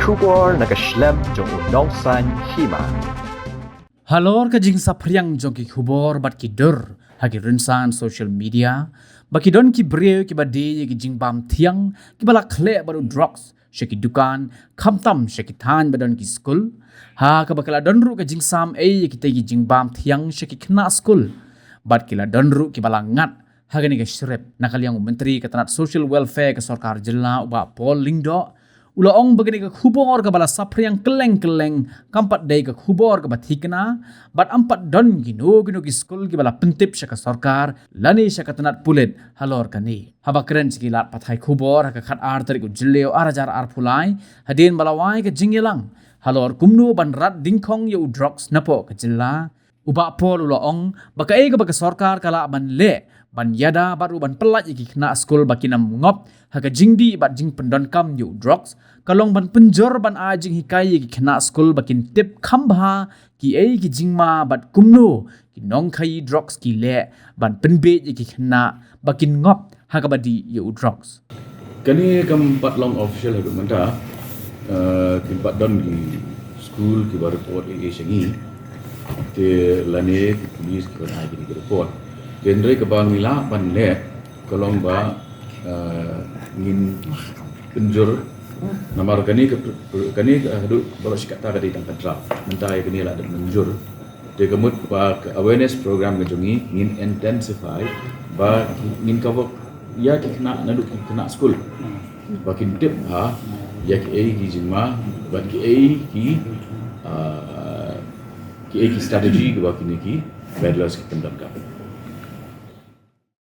Kubor nakaslem jong unongsan hima. Halor ka jing sapriang jong ki khubor bat ki dur hagi rinsan social media baki don ki breu ki bade ki jing bam thiang ki bala khle baru drugs sheki dukan khamtam sheki than badon ki school ha ka bakala don ru ka jing sam ki te ki jing bam thiang sheki khna school bat kila don ru ki bala ngat hagani ka shrep nakaliang menteri katanat social welfare ka sarkar jilla uba Paul Lingdo ula ong bagani ka khubor ka bala sapriang keleng kampat dai ka khubor ka bathikna bat ampat don gino ki skul ki bala pentip syaka sarkar lani syaka tanat pulet halor kani haba keren sikilat pathai khubor ka khat ar tarik jilleo arajar ar phulai hadin balawai ka jingelang halor kumnu ban rat dingkhong ye drugs napo ka jilla uba pol ula ong baka ka baka sarkar kala ban le ban yada baru ban pelat iki kena skul bakinam ngop haka jingdi bat jing pendon kam yu drugs kalong ban penjor ban ajing hikai iki kena skul bakin tip khambha ki ki jingma bat kumno ki nong khai drugs ki le ban penbe iki kena bakin ngop haka badi yu drugs kani kam pat long official hadu menta kimpat don ki school ki bar report sengi te lane ki police ki banai ki report genre ke bang mila ban le kolong ba ngin penjur namar kani hadu bolos kata kadi tang kadra mentai kani la dan menjur de kemut ba awareness program ngejungi ngin intensify ba ngin cover ya ki kena nadu ki kena school bakin tip ha ya ki jingma ba ki strategi ke bakin ki bedless ki pendam